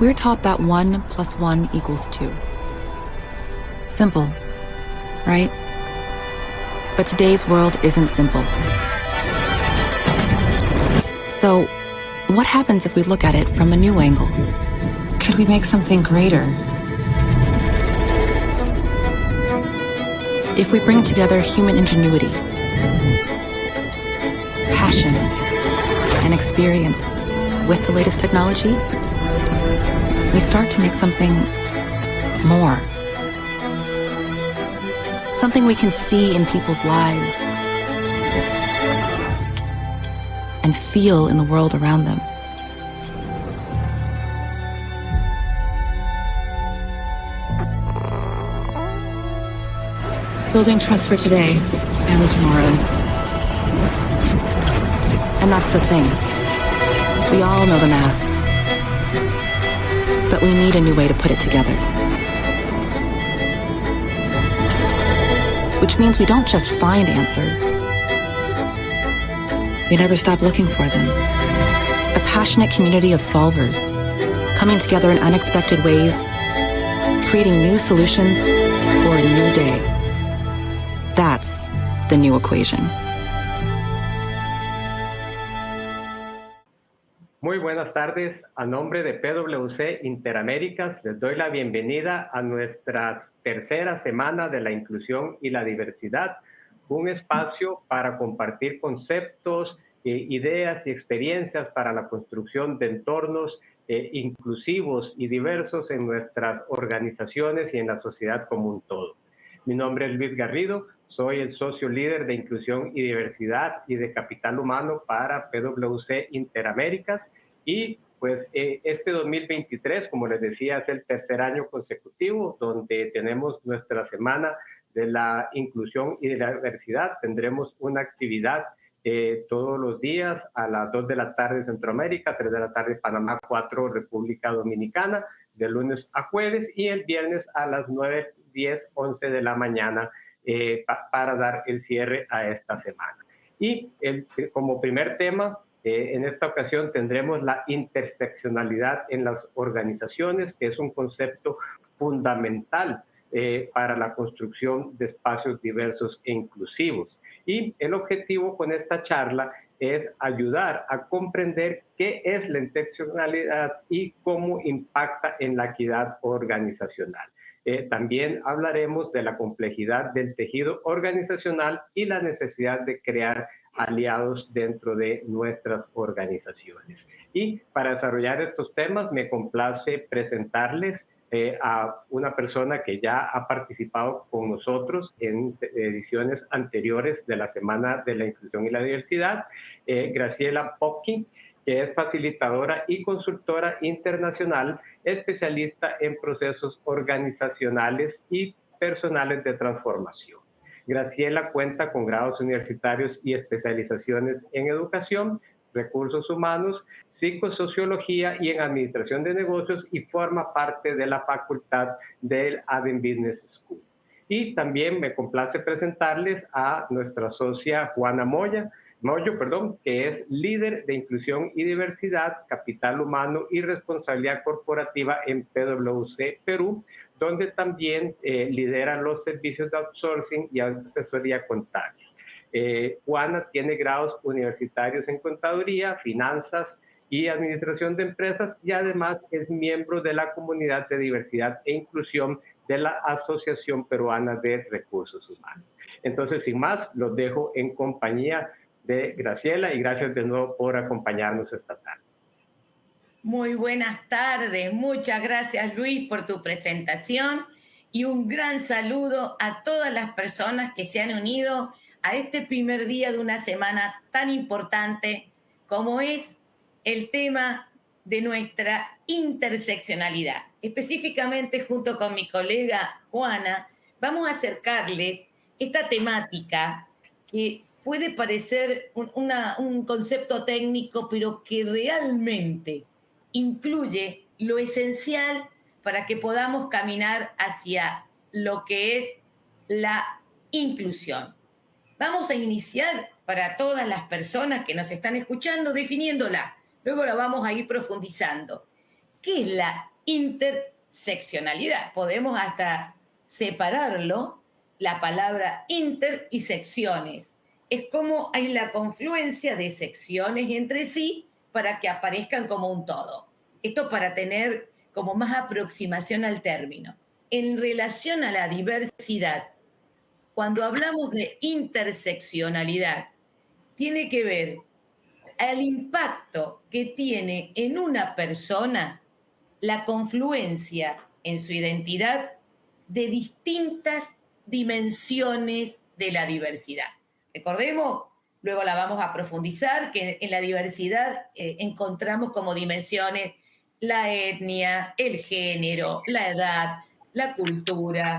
we're taught that 1 + 1 = 2. Simple, right? But today's world isn't simple. So, what happens if we look at it from a new angle? Could we make something greater? If we bring together human ingenuity, passion, and experience with the latest technology, we start to make something more. Something we can see in people's lives and feel in the world around them. Building trust for today and tomorrow. And that's the thing. We all know the math. But we need a new way to put it together. Which means we don't just find answers. We never stop looking for them. A passionate community of solvers, coming together in unexpected ways, creating new solutions for a new day. That's the new equation. Muy buenas tardes. A nombre de PwC Interaméricas, les doy la bienvenida a nuestra tercera semana de la inclusión y la diversidad, un espacio para compartir conceptos, ideas y experiencias para la construcción de entornos inclusivos y diversos en nuestras organizaciones y en la sociedad como un todo. Mi nombre es Luis Garrido, soy el socio líder de inclusión y diversidad y de capital humano para PwC Interaméricas y pues este 2023, como les decía, es el tercer año consecutivo donde tenemos nuestra semana de la inclusión y de la diversidad. Tendremos una actividad todos los días a las 2 de la tarde Centroamérica, 3 de la tarde Panamá, 4 República Dominicana, de lunes a jueves y el viernes a las 9, 10, 11 de la mañana para dar el cierre a esta semana. Y como primer tema, en esta ocasión tendremos la interseccionalidad en las organizaciones, que es un concepto fundamental para la construcción de espacios diversos e inclusivos. Y el objetivo con esta charla es ayudar a comprender qué es la interseccionalidad y cómo impacta en la equidad organizacional. También hablaremos de la complejidad del tejido organizacional y la necesidad de crear aliados dentro de nuestras organizaciones. Y para desarrollar estos temas me complace presentarles a una persona que ya ha participado con nosotros en ediciones anteriores de la Semana de la Inclusión y la Diversidad, Graciela Popkin, que es facilitadora y consultora internacional, especialista en procesos organizacionales y personales de transformación. Graciela cuenta con grados universitarios y especializaciones en educación, recursos humanos, psicosociología y en administración de negocios y forma parte de la facultad del Advent Business School. Y también me complace presentarles a nuestra socia Juana Moyo, que es líder de inclusión y diversidad, capital humano y responsabilidad corporativa en PwC Perú, donde también lidera los servicios de outsourcing y asesoría contable. Juana tiene grados universitarios en contaduría, finanzas y administración de empresas y además es miembro de la comunidad de diversidad e inclusión de la Asociación Peruana de Recursos Humanos. Entonces, sin más, los dejo en compañía de Graciela y gracias de nuevo por acompañarnos esta tarde. Muy buenas tardes, muchas gracias Luis por tu presentación y un gran saludo a todas las personas que se han unido a este primer día de una semana tan importante como es el tema de nuestra interseccionalidad. Específicamente junto con mi colega Juana vamos a acercarles esta temática que puede parecer un concepto técnico, pero que realmente incluye lo esencial para que podamos caminar hacia lo que es la inclusión. Vamos a iniciar para todas las personas que nos están escuchando definiéndola, luego la vamos a ir profundizando. ¿Qué es la interseccionalidad. Podemos hasta separarlo, la palabra inter y secciones. Es como hay la confluencia de secciones entre sí para que aparezcan como un todo. Esto para tener como más aproximación al término. En relación a la diversidad, cuando hablamos de interseccionalidad, tiene que ver al impacto que tiene en una persona la confluencia en su identidad de distintas dimensiones de la diversidad. Recordemos, luego la vamos a profundizar, que en la diversidad encontramos como dimensiones la etnia, el género, la edad, la cultura,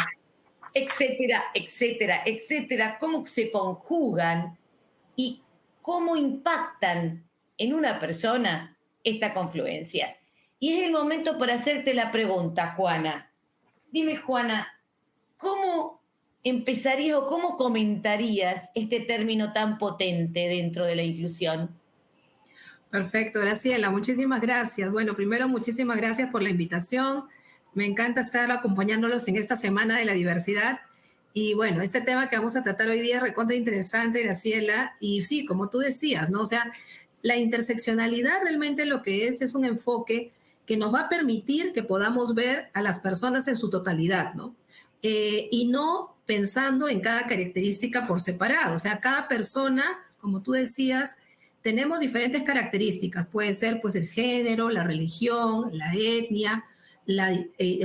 etcétera, etcétera, etcétera, cómo se conjugan y cómo impactan en una persona esta confluencia. Y es el momento para hacerte la pregunta, Juana. Dime, Juana, ¿cómo empezarías o cómo comentarías este término tan potente dentro de la inclusión? Perfecto, Graciela, muchísimas gracias. Bueno, primero, muchísimas gracias por la invitación. Me encanta estar acompañándolos en esta Semana de la Diversidad. Y bueno, este tema que vamos a tratar hoy día es recontra interesante, Graciela. Y sí, como tú decías, ¿no? O sea, la interseccionalidad realmente lo que es un enfoque que nos va a permitir que podamos ver a las personas en su totalidad, ¿no? Y no pensando en cada característica por separado. O sea, cada persona, como tú decías, tenemos diferentes características. Puede ser pues el género, la religión, la etnia, la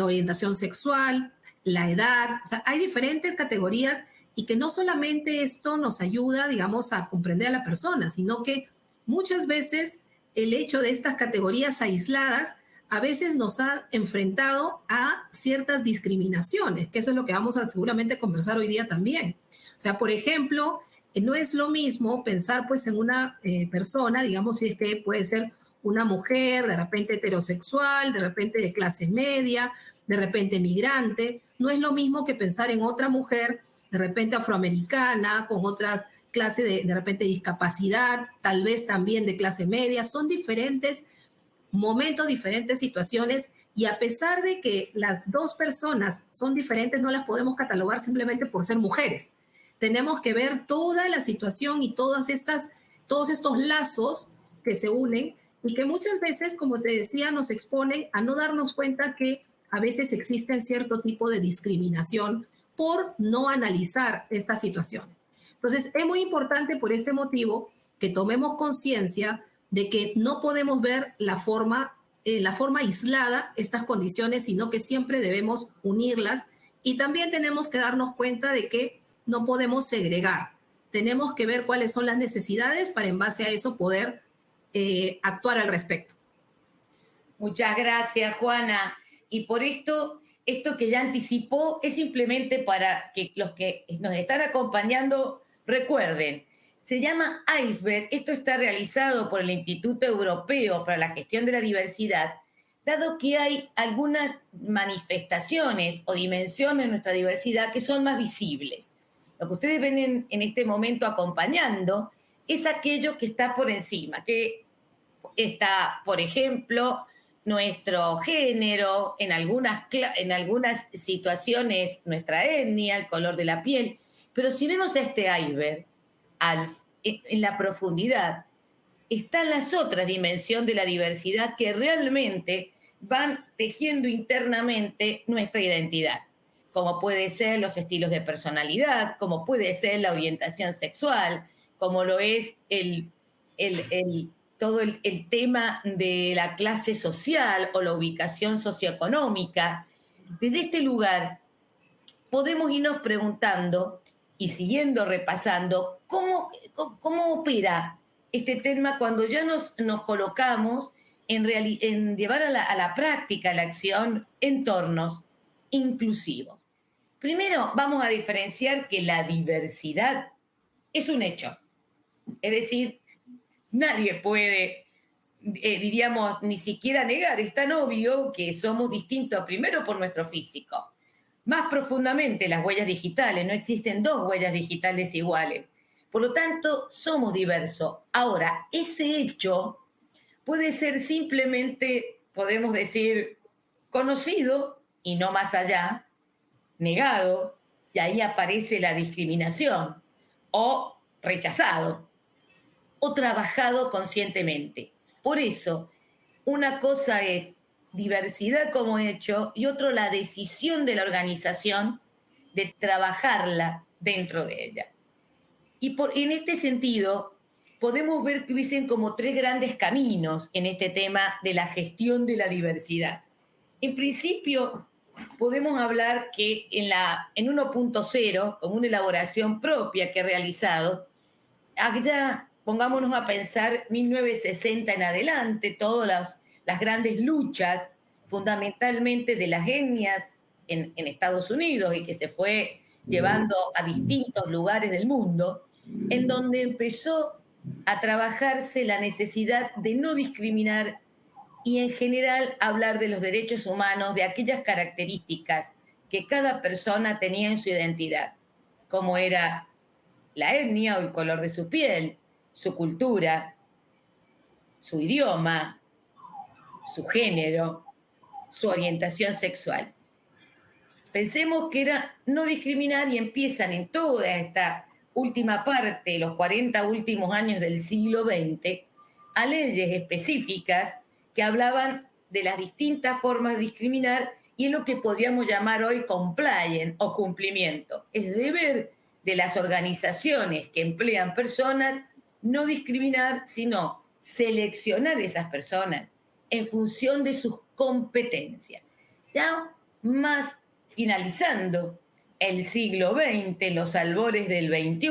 orientación sexual, la edad. O sea, hay diferentes categorías y que no solamente esto nos ayuda, digamos, a comprender a la persona, sino que muchas veces el hecho de estas categorías aisladas a veces nos ha enfrentado a ciertas discriminaciones, que eso es lo que vamos a seguramente conversar hoy día también. O sea, por ejemplo, no es lo mismo pensar pues en una persona, digamos, si es que puede ser una mujer, de repente heterosexual, de repente de clase media, de repente migrante. No es lo mismo que pensar en otra mujer, de repente afroamericana, con otras clases de repente discapacidad, tal vez también de clase media. Son diferentes momentos, diferentes situaciones, y a pesar de que las dos personas son diferentes, no las podemos catalogar simplemente por ser mujeres. Tenemos que ver toda la situación y todos estos lazos que se unen y que muchas veces, como te decía, nos exponen a no darnos cuenta que a veces existen cierto tipo de discriminación por no analizar estas situaciones. Entonces, es muy importante por este motivo que tomemos conciencia de que no podemos ver la forma aislada estas condiciones, sino que siempre debemos unirlas, y también tenemos que darnos cuenta de que no podemos segregar. Tenemos que ver cuáles son las necesidades para en base a eso poder actuar al respecto. Muchas gracias, Juana. Y por esto que ya anticipó es simplemente para que los que nos están acompañando recuerden. Se llama Iceberg. Esto está realizado por el Instituto Europeo para la Gestión de la Diversidad, dado que hay algunas manifestaciones o dimensiones de nuestra diversidad que son más visibles. Lo que ustedes ven en este momento acompañando es aquello que está por encima, que está, por ejemplo, nuestro género, en algunas situaciones nuestra etnia, el color de la piel. Pero si vemos este iceberg en la profundidad, están las otras dimensiones de la diversidad que realmente van tejiendo internamente nuestra identidad, como puede ser los estilos de personalidad, como puede ser la orientación sexual, como lo es todo el tema de la clase social o la ubicación socioeconómica. Desde este lugar podemos irnos preguntando y siguiendo repasando cómo opera este tema cuando ya nos colocamos en llevar a la práctica, a la acción, entornos inclusivos. Primero, vamos a diferenciar que la diversidad es un hecho. Es decir, nadie puede, diríamos, ni siquiera negar. Es tan obvio que somos distintos, primero por nuestro físico. Más profundamente, las huellas digitales. No existen dos huellas digitales iguales. Por lo tanto, somos diversos. Ahora, ese hecho puede ser simplemente, podemos decir, conocido y no más allá, negado, y ahí aparece la discriminación, o rechazado, o trabajado conscientemente. Por eso, una cosa es diversidad como hecho y otro la decisión de la organización de trabajarla dentro de ella. Y en este sentido, podemos ver que hubiesen como tres grandes caminos en este tema de la gestión de la diversidad. En principio, podemos hablar que en 1.0, con una elaboración propia que he realizado, allá pongámonos a pensar 1960 en adelante, todas las grandes luchas, fundamentalmente de las etnias en Estados Unidos y que se fue llevando a distintos lugares del mundo, en donde empezó a trabajarse la necesidad de no discriminar y en general hablar de los derechos humanos, de aquellas características que cada persona tenía en su identidad, como era la etnia o el color de su piel, su cultura, su idioma, su género, su orientación sexual. Pensemos que era no discriminar y empiezan en toda esta última parte, los 40 últimos años del siglo XX, a leyes específicas que hablaban de las distintas formas de discriminar y es lo que podríamos llamar hoy compliance o cumplimiento. Es deber de las organizaciones que emplean personas no discriminar, sino seleccionar esas personas en función de sus competencias. Ya más finalizando el siglo XX, los albores del XXI,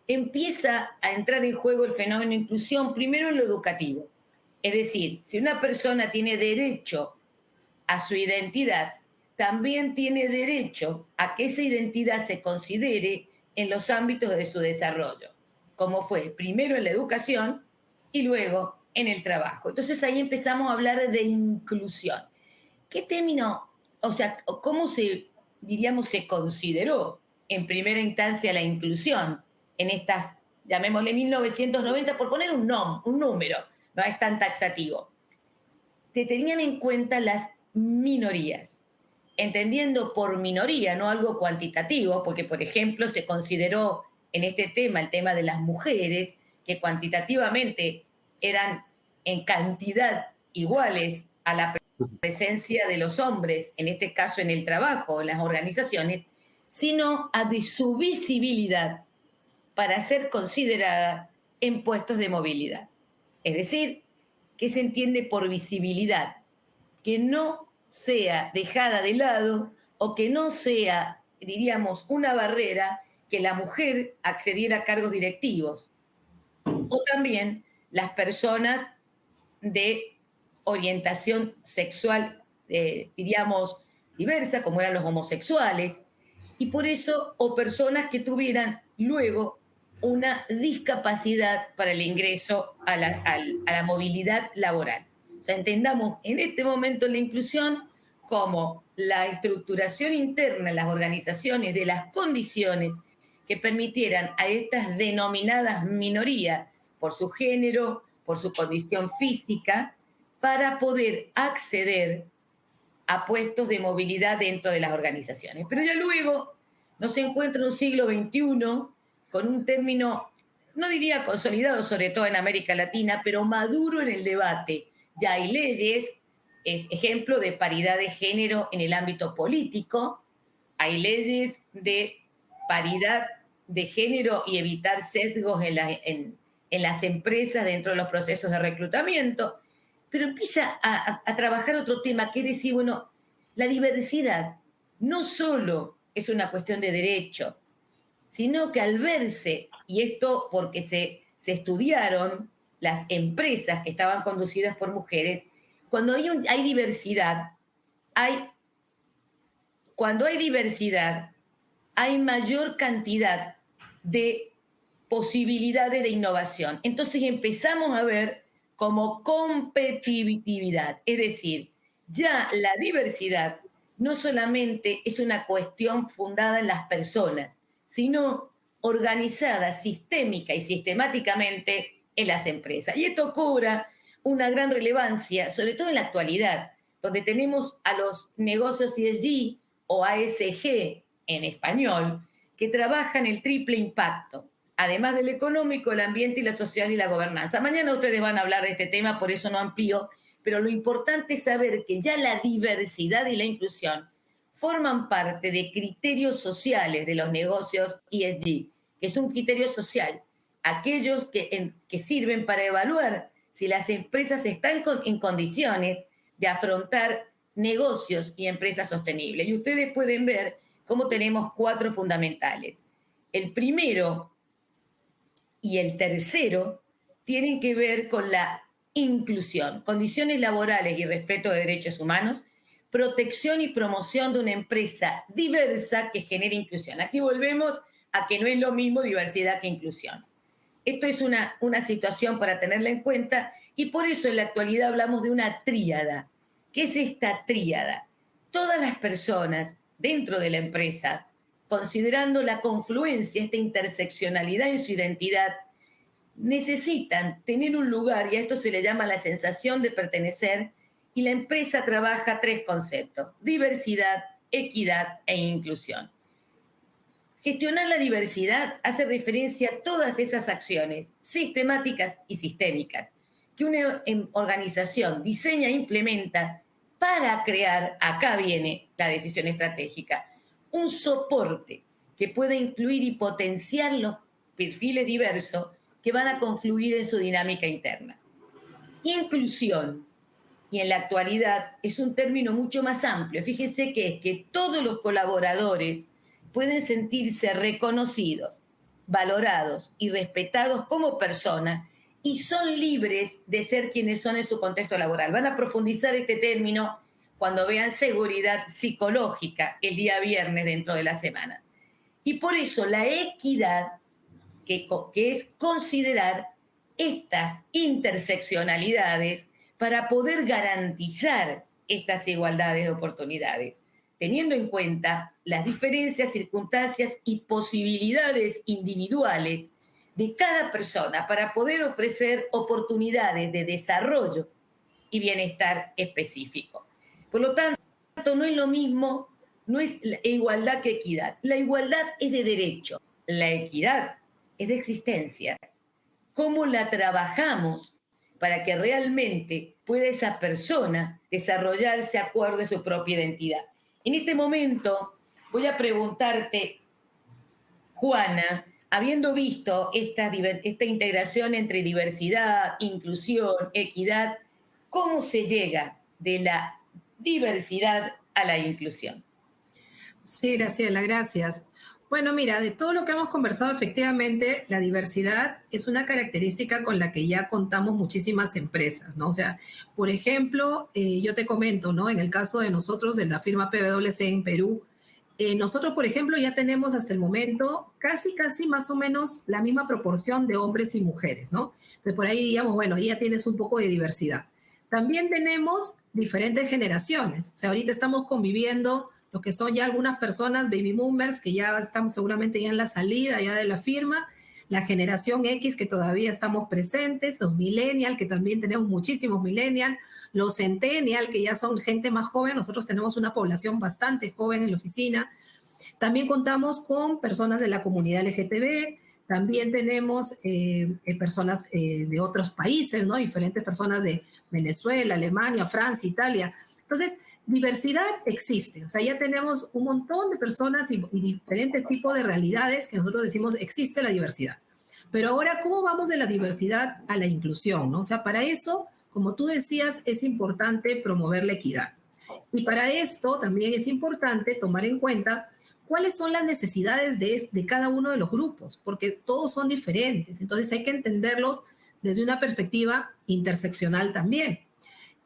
empieza a entrar en juego el fenómeno de inclusión, primero en lo educativo. Es decir, si una persona tiene derecho a su identidad, también tiene derecho a que esa identidad se considere en los ámbitos de su desarrollo, como fue primero en la educación y luego en el trabajo. Entonces ahí empezamos a hablar de inclusión. ¿Qué término, o sea, cómo se consideró en primera instancia la inclusión en estas, llamémosle 1990, por poner un número, no es tan taxativo? Se tenían en cuenta las minorías, entendiendo por minoría, no algo cuantitativo, porque, por ejemplo, se consideró en este tema, el tema de las mujeres, que cuantitativamente eran en cantidad iguales a la presencia de los hombres, en este caso en el trabajo, en las organizaciones, sino a de su visibilidad para ser considerada en puestos de movilidad. Es decir, ¿qué se entiende por visibilidad? Que no sea dejada de lado o que no sea, diríamos, una barrera que la mujer accediera a cargos directivos. O también las personas de orientación sexual, diríamos, diversa, como eran los homosexuales, y por eso, o personas que tuvieran luego una discapacidad para el ingreso a la movilidad laboral. O sea, entendamos en este momento la inclusión como la estructuración interna en las organizaciones de las condiciones que permitieran a estas denominadas minorías, por su género, por su condición física, para poder acceder a puestos de movilidad dentro de las organizaciones. Pero ya luego nos encuentra un siglo XXI con un término, no diría consolidado, sobre todo en América Latina, pero maduro en el debate. Ya hay leyes, ejemplo de paridad de género en el ámbito político, hay leyes de paridad de género y evitar sesgos en las empresas dentro de los procesos de reclutamiento, pero empieza a trabajar otro tema, que es decir, bueno, la diversidad no solo es una cuestión de derecho, sino que al verse, y esto porque se estudiaron las empresas que estaban conducidas por mujeres, cuando hay diversidad, hay mayor cantidad de posibilidades de innovación. Entonces empezamos a ver como competitividad, es decir, ya la diversidad no solamente es una cuestión fundada en las personas, sino organizada sistémica y sistemáticamente en las empresas. Y esto cobra una gran relevancia, sobre todo en la actualidad, donde tenemos a los negocios ESG o ASG en español, que trabajan el triple impacto, además del económico, el ambiente y la social y la gobernanza. Mañana ustedes van a hablar de este tema, por eso no amplío, pero lo importante es saber que ya la diversidad y la inclusión forman parte de criterios sociales de los negocios ESG, que es un criterio social, aquellos que sirven para evaluar si las empresas están en condiciones de afrontar negocios y empresas sostenibles. Y ustedes pueden ver cómo tenemos 4 fundamentales. El primero y el tercero tienen que ver con la inclusión, condiciones laborales y respeto de derechos humanos, protección y promoción de una empresa diversa que genere inclusión. Aquí volvemos a que no es lo mismo diversidad que inclusión. Esto es una situación para tenerla en cuenta y por eso en la actualidad hablamos de una tríada. ¿Qué es esta tríada? Todas las personas dentro de la empresa, considerando la confluencia, esta interseccionalidad en su identidad, necesitan tener un lugar, y a esto se le llama la sensación de pertenecer, y la empresa trabaja 3 conceptos: diversidad, equidad e inclusión. Gestionar la diversidad hace referencia a todas esas acciones sistemáticas y sistémicas que una organización diseña e implementa para crear, acá viene la decisión estratégica, un soporte que pueda incluir y potenciar los perfiles diversos que van a confluir en su dinámica interna. Inclusión, y en la actualidad es un término mucho más amplio. Fíjense que es que todos los colaboradores pueden sentirse reconocidos, valorados y respetados como personas y son libres de ser quienes son en su contexto laboral. Van a profundizar este término cuando vean seguridad psicológica el día viernes dentro de la semana. Y por eso la equidad, que es considerar estas interseccionalidades para poder garantizar estas igualdades de oportunidades, teniendo en cuenta las diferencias, circunstancias y posibilidades individuales de cada persona para poder ofrecer oportunidades de desarrollo y bienestar específico. Por lo tanto, no es lo mismo, no es igualdad que equidad. La igualdad es de derecho, la equidad es de existencia. ¿Cómo la trabajamos para que realmente pueda esa persona desarrollarse acorde a su propia identidad? En este momento voy a preguntarte, Juana, habiendo visto esta integración entre diversidad, inclusión, equidad, ¿cómo se llega de la diversidad a la inclusión? Sí, Graciela, gracias. Bueno, mira, de todo lo que hemos conversado, efectivamente, la diversidad es una característica con la que ya contamos muchísimas empresas, ¿no? O sea, por ejemplo, yo te comento, ¿no? En el caso de nosotros, de la firma PwC en Perú, nosotros, por ejemplo, ya tenemos hasta el momento casi más o menos la misma proporción de hombres y mujeres, ¿no? Entonces, por ahí, digamos, bueno, ya tienes un poco de diversidad. También tenemos diferentes generaciones. O sea, ahorita estamos conviviendo lo que son ya algunas personas, baby boomers, que ya estamos seguramente ya en la salida ya de la firma, la generación X, que todavía estamos presentes, los millennials, que también tenemos muchísimos millennials, los centennials, que ya son gente más joven. Nosotros tenemos una población bastante joven en la oficina. También contamos con personas de la comunidad LGTB, también tenemos personas de otros países, ¿no? Diferentes personas de Venezuela, Alemania, Francia, Italia. Entonces, diversidad existe. O sea, ya tenemos un montón de personas y diferentes tipos de realidades que nosotros decimos existe la diversidad. Pero ahora, ¿cómo vamos de la diversidad a la inclusión, ¿no? O sea, para eso, como tú decías, es importante promover la equidad. Y para esto también es importante tomar en cuenta cuáles son las necesidades de cada uno de los grupos, porque todos son diferentes. Entonces hay que entenderlos desde una perspectiva interseccional también.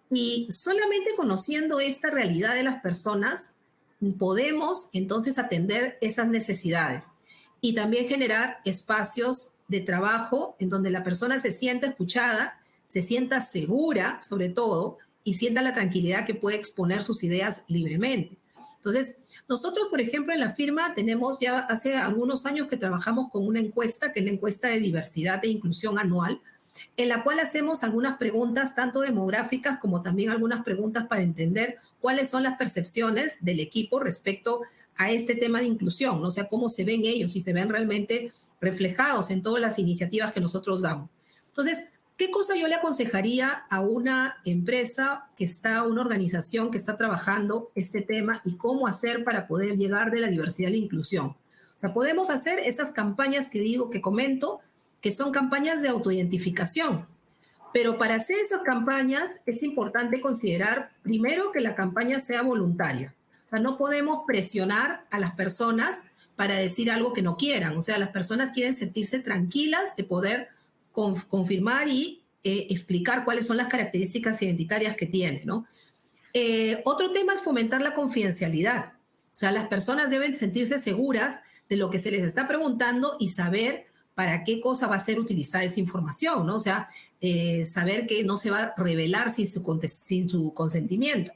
Y solamente conociendo esta realidad de las personas, podemos entonces atender esas necesidades y también generar espacios de trabajo en donde la persona se sienta escuchada, se sienta segura sobre todo y sienta la tranquilidad que puede exponer sus ideas libremente. Entonces, nosotros, por ejemplo, en la firma tenemos ya hace algunos años que trabajamos con una encuesta, que es la encuesta de diversidad e inclusión anual, en la cual hacemos algunas preguntas, tanto demográficas como también algunas preguntas para entender cuáles son las percepciones del equipo respecto a este tema de inclusión, ¿no? O sea, cómo se ven ellos, si se ven realmente reflejados en todas las iniciativas que nosotros damos. Entonces, ¿qué cosa yo le aconsejaría a una empresa una organización que está trabajando este tema y cómo hacer para poder llegar de la diversidad a la inclusión? O sea, podemos hacer esas campañas que comento, que son campañas de autoidentificación. Pero para hacer esas campañas es importante considerar, primero, que la campaña sea voluntaria. O sea, no podemos presionar a las personas para decir algo que no quieran. O sea, las personas quieren sentirse tranquilas de poder confirmar y explicar cuáles son las características identitarias que tiene, ¿no? Otro tema es fomentar la confidencialidad. O sea, las personas deben sentirse seguras de lo que se les está preguntando y saber para qué cosa va a ser utilizada esa información, ¿no? O sea, saber que no se va a revelar sin su consentimiento.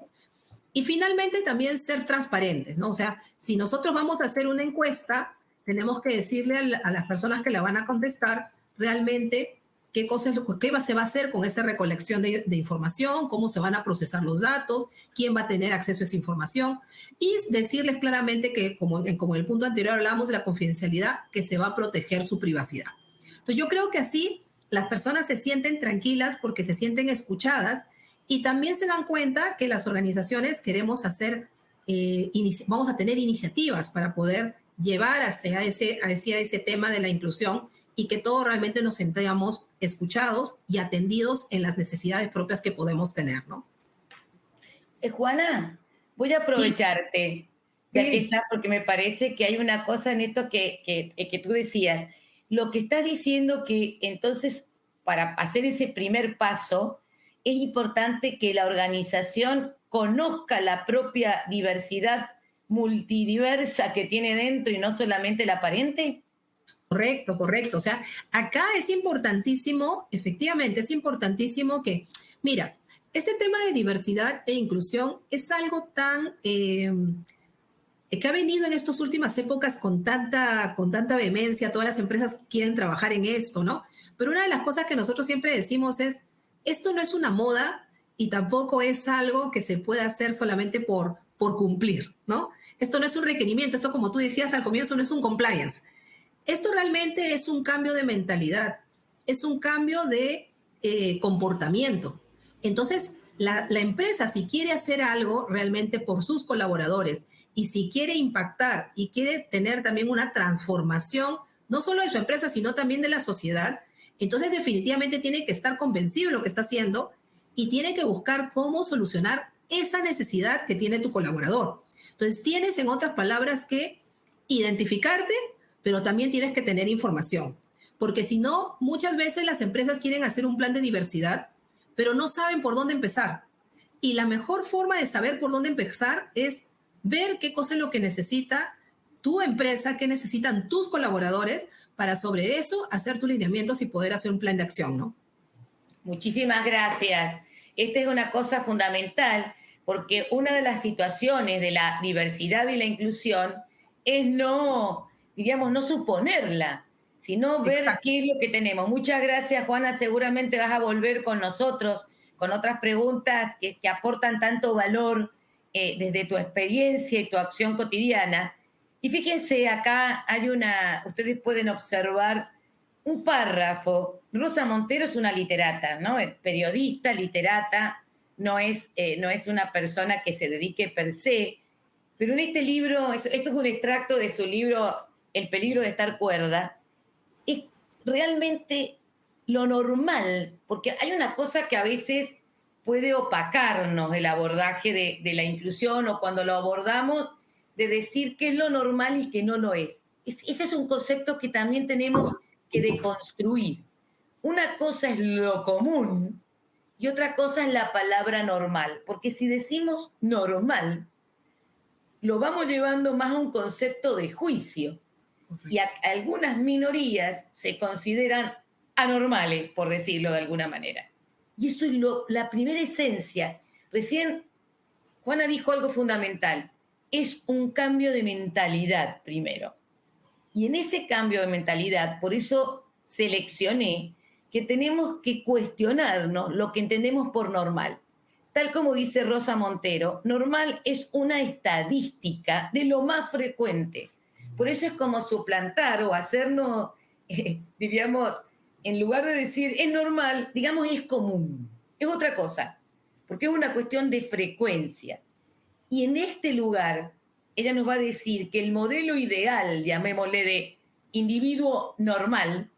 Y finalmente también ser transparentes, ¿no? O sea, si nosotros vamos a hacer una encuesta, tenemos que decirle a las personas que la van a contestar realmente qué se va a hacer con esa recolección de información, cómo se van a procesar los datos, quién va a tener acceso a esa información y decirles claramente que, como en el punto anterior hablábamos de la confidencialidad, que se va a proteger su privacidad. Entonces yo creo que así las personas se sienten tranquilas porque se sienten escuchadas y también se dan cuenta que las organizaciones queremos vamos a tener iniciativas para poder llevar hacia ese tema de la inclusión y que todos realmente nos sentamos escuchados y atendidos en las necesidades propias que podemos tener, ¿no? Juana, voy a aprovecharte, ya que estás, porque me parece que hay una cosa en esto que tú decías. Lo que estás diciendo que entonces para hacer ese primer paso es importante que la organización conozca la propia diversidad multidiversa que tiene dentro y no solamente la aparente. Correcto. O sea, acá es importantísimo, efectivamente, es importantísimo que, mira, este tema de diversidad e inclusión es algo tan que ha venido en estas últimas épocas con tanta vehemencia, todas las empresas quieren trabajar en esto, ¿no? Pero una de las cosas que nosotros siempre decimos es, esto no es una moda y tampoco es algo que se pueda hacer solamente por cumplir, ¿no? Esto no es un requerimiento, esto como tú decías al comienzo no es un compliance. Esto realmente es un cambio de mentalidad, es un cambio de comportamiento. Entonces, la empresa, si quiere hacer algo realmente por sus colaboradores y si quiere impactar y quiere tener también una transformación, no solo de su empresa, sino también de la sociedad, entonces definitivamente tiene que estar convencido de lo que está haciendo y tiene que buscar cómo solucionar esa necesidad que tiene tu colaborador. Entonces, tienes, en otras palabras, que identificarte, pero también tienes que tener información. Porque si no, muchas veces las empresas quieren hacer un plan de diversidad, pero no saben por dónde empezar. Y la mejor forma de saber por dónde empezar es ver qué cosa es lo que necesita tu empresa, qué necesitan tus colaboradores, para sobre eso hacer tus lineamientos y poder hacer un plan de acción, ¿no? Muchísimas gracias. Esta es una cosa fundamental porque una de las situaciones de la diversidad y la inclusión es no suponerla, sino ver qué es lo que tenemos. Muchas gracias, Juana. Seguramente vas a volver con nosotros con otras preguntas que aportan tanto valor desde tu experiencia y tu acción cotidiana. Y fíjense, acá ustedes pueden observar un párrafo. Rosa Montero es una literata, ¿no? Es periodista, literata, no es una persona que se dedique per se, pero en este libro, esto es un extracto de su libro El peligro de estar cuerda, es realmente lo normal, porque hay una cosa que a veces puede opacarnos el abordaje de la inclusión o cuando lo abordamos, de decir qué es lo normal y qué no lo es. Ese es un concepto que también tenemos que deconstruir. Una cosa es lo común y otra cosa es la palabra normal, porque si decimos normal, lo vamos llevando más a un concepto de juicio. Correcto. Y algunas minorías se consideran anormales, por decirlo de alguna manera. Y eso es la primera esencia. Recién Juana dijo algo fundamental. Es un cambio de mentalidad primero. Y en ese cambio de mentalidad, por eso seleccioné que tenemos que cuestionarnos lo que entendemos por normal. Tal como dice Rosa Montero, normal es una estadística de lo más frecuente. Por eso es como suplantar o hacernos, diríamos, en lugar de decir es normal, digamos es común. Es otra cosa, porque es una cuestión de frecuencia. Y en este lugar, ella nos va a decir que el modelo ideal, llamémosle de individuo normal,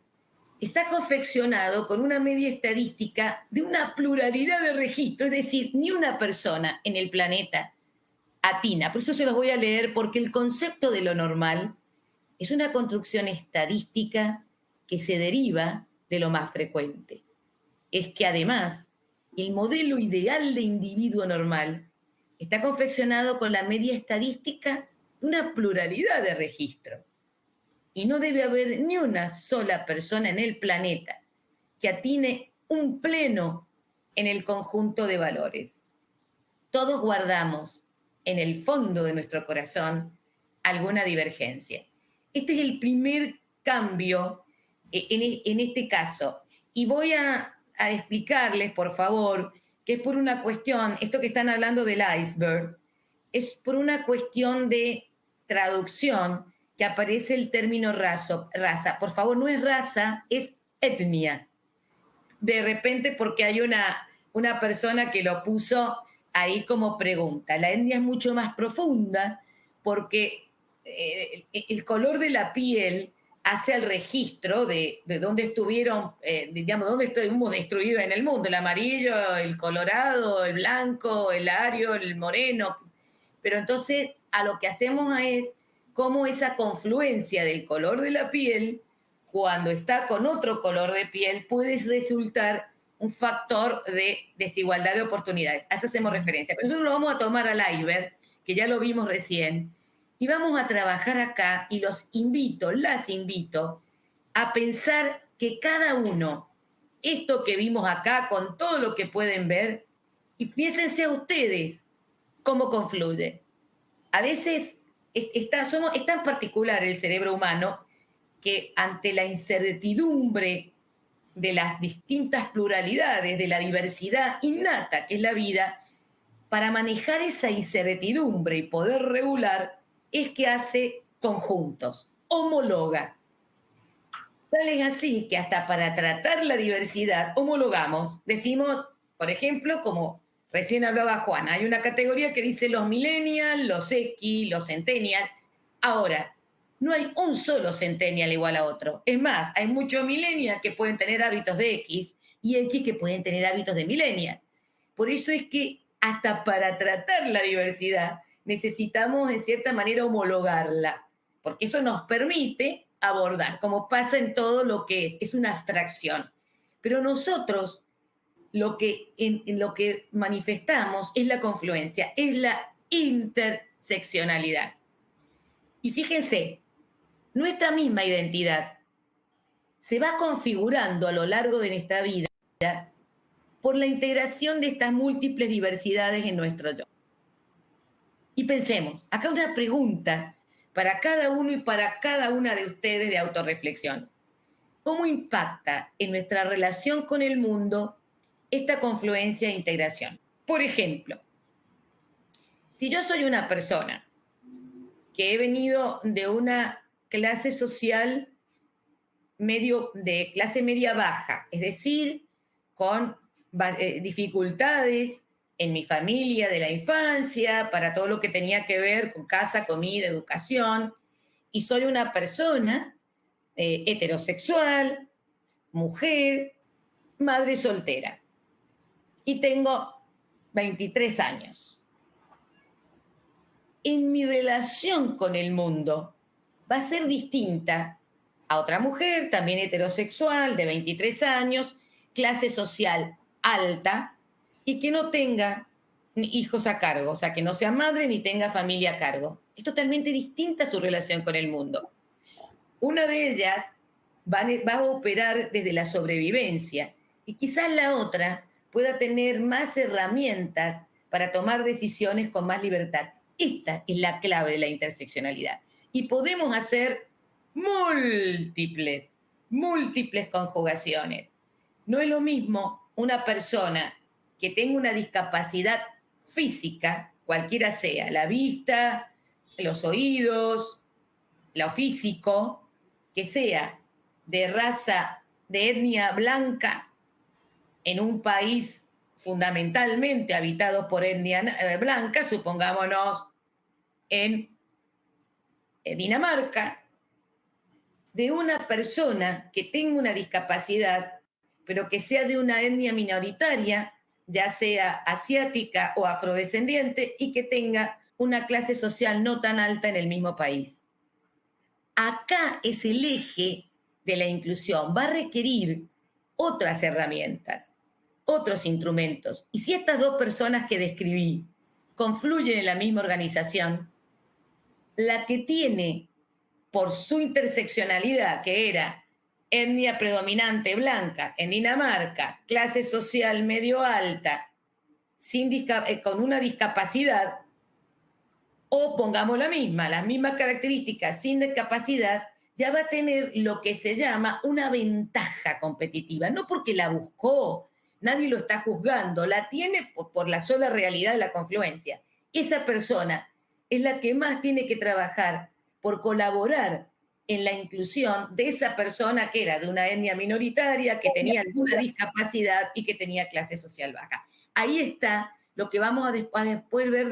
está confeccionado con una media estadística de una pluralidad de registros, es decir, ni una persona en el planeta atina. Por eso se los voy a leer, porque el concepto de lo normal es una construcción estadística que se deriva de lo más frecuente. Es que además, el modelo ideal de individuo normal está confeccionado con la media estadística de una pluralidad de registros. Y no debe haber ni una sola persona en el planeta que atine un pleno en el conjunto de valores. Todos guardamos en el fondo de nuestro corazón alguna divergencia. Este es el primer cambio en este caso. Y voy a explicarles, por favor, que es por una cuestión, esto que están hablando del iceberg, es por una cuestión de traducción que aparece el término raza. Por favor, no es raza, es etnia. De repente, porque hay una persona que lo puso ahí como pregunta. La etnia es mucho más profunda porque el color de la piel hace el registro de dónde estuvieron, digamos, dónde estuvimos destruidos en el mundo. El amarillo, el colorado, el blanco, el ario, el moreno. Pero entonces, a lo que hacemos es cómo esa confluencia del color de la piel, cuando está con otro color de piel, puede resultar un factor de desigualdad de oportunidades. A eso hacemos referencia. Pero nosotros lo vamos a tomar al iceberg, que ya lo vimos recién, y vamos a trabajar acá, y las invito a pensar que cada uno, esto que vimos acá, con todo lo que pueden ver, y piénsense a ustedes cómo confluye. A veces es tan particular el cerebro humano que ante la incertidumbre de las distintas pluralidades, de la diversidad innata que es la vida, para manejar esa incertidumbre y poder regular, es que hace conjuntos, homologa. Tal es así que hasta para tratar la diversidad homologamos. Decimos, por ejemplo, como recién hablaba Juana, hay una categoría que dice los millennials, los X, los centennials. Ahora, no hay un solo centennial igual a otro. Es más, hay muchos millennials que pueden tener hábitos de X y X que pueden tener hábitos de millennial. Por eso es que hasta para tratar la diversidad necesitamos en cierta manera homologarla, porque eso nos permite abordar, como pasa en todo lo que es una abstracción. Pero nosotros en lo que manifestamos es la confluencia, es la interseccionalidad. Y fíjense, nuestra misma identidad se va configurando a lo largo de nuestra vida por la integración de estas múltiples diversidades en nuestro yo. Y pensemos, acá una pregunta para cada uno y para cada una de ustedes de autorreflexión. ¿Cómo impacta en nuestra relación con el mundo esta confluencia e integración? Por ejemplo, si yo soy una persona que he venido de una clase social de clase media baja, es decir, con dificultades en mi familia de la infancia, para todo lo que tenía que ver con casa, comida, educación, y soy una persona heterosexual, mujer, madre soltera, y tengo 23 años. En mi relación con el mundo va a ser distinta a otra mujer, también heterosexual, de 23 años, clase social alta, y que no tenga hijos a cargo, o sea, que no sea madre ni tenga familia a cargo. Es totalmente distinta su relación con el mundo. Una de ellas va a operar desde la sobrevivencia, y quizás la otra pueda tener más herramientas para tomar decisiones con más libertad. Esta es la clave de la interseccionalidad. Y podemos hacer múltiples conjugaciones. No es lo mismo una persona que tenga una discapacidad física, cualquiera sea, la vista, los oídos, lo físico, que sea de raza, de etnia blanca, en un país fundamentalmente habitado por etnia blanca, supongámonos en Dinamarca, de una persona que tenga una discapacidad, pero que sea de una etnia minoritaria, ya sea asiática o afrodescendiente, y que tenga una clase social no tan alta en el mismo país. Acá es el eje de la inclusión, va a requerir otras herramientas, otros instrumentos. Y si estas dos personas que describí confluyen en la misma organización, la que tiene por su interseccionalidad, que era etnia predominante blanca en Dinamarca, clase social medio alta, con una discapacidad, o pongamos las mismas características sin discapacidad, ya va a tener lo que se llama una ventaja competitiva, no porque la buscó, nadie lo está juzgando, la tiene por la sola realidad de la confluencia. Esa persona es la que más tiene que trabajar por colaborar en la inclusión de esa persona que era de una etnia minoritaria, que tenía alguna discapacidad y que tenía clase social baja. Ahí está lo que vamos a después ver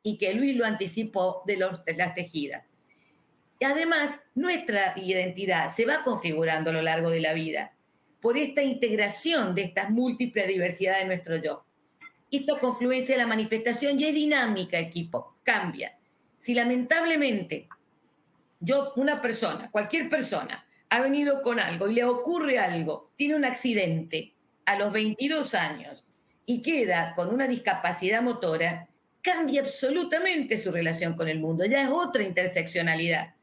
y que Luis lo anticipó, de las tejidas. Y además, nuestra identidad se va configurando a lo largo de la vida por esta integración de estas múltiples diversidades de nuestro yo. Esta confluencia de la manifestación ya es dinámica, equipo, cambia. Si lamentablemente una persona, cualquier persona, ha venido con algo y le ocurre algo, tiene un accidente a los 22 años y queda con una discapacidad motora, cambia absolutamente su relación con el mundo, ya es otra interseccionalidad.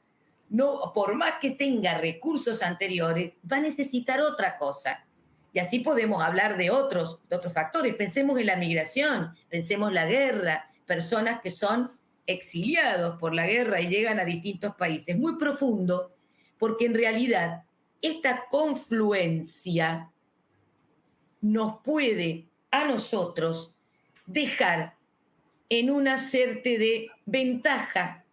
No, por más que tenga recursos anteriores, va a necesitar otra cosa. Y así podemos hablar de otros factores. Pensemos en la migración, pensemos en la guerra, personas que son exiliados por la guerra y llegan a distintos países. Muy profundo, porque en realidad esta confluencia nos puede a nosotros dejar en una suerte de ventaja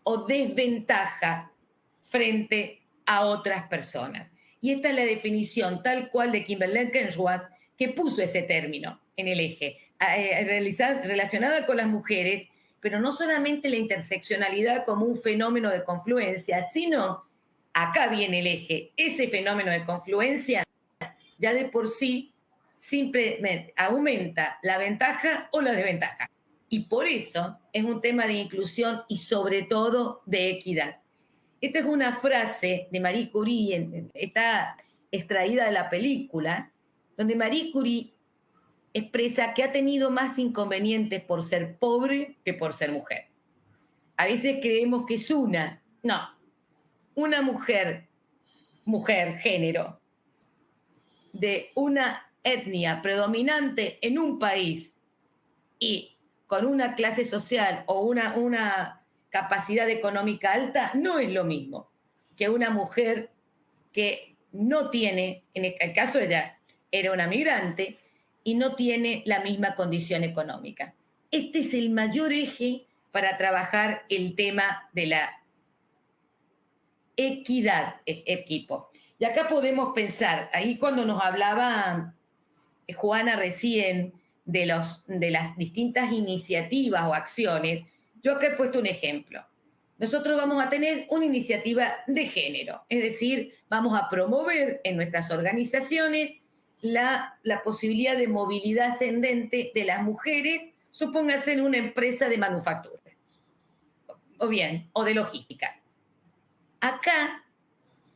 o desventaja frente a otras personas. Y esta es la definición tal cual de Kimberlé Crenshaw, que puso ese término en el eje, relacionada con las mujeres, pero no solamente la interseccionalidad como un fenómeno de confluencia, sino, acá viene el eje, ese fenómeno de confluencia ya de por sí simplemente aumenta la ventaja o la desventaja. Y por eso es un tema de inclusión y sobre todo de equidad. Esta es una frase de Marie Curie, está extraída de la película, donde Marie Curie expresa que ha tenido más inconvenientes por ser pobre que por ser mujer. A veces creemos que es una mujer, género, de una etnia predominante en un país y con una clase social o una capacidad económica alta, no es lo mismo que una mujer que no tiene, en el caso de ella, era una migrante y no tiene la misma condición económica. Este es el mayor eje para trabajar el tema de la equidad, equipo. Y acá podemos pensar, ahí cuando nos hablaba Juana recién de las distintas iniciativas o acciones, yo acá he puesto un ejemplo. Nosotros vamos a tener una iniciativa de género, es decir, vamos a promover en nuestras organizaciones la posibilidad de movilidad ascendente de las mujeres, supóngase en una empresa de manufactura, o de logística. Acá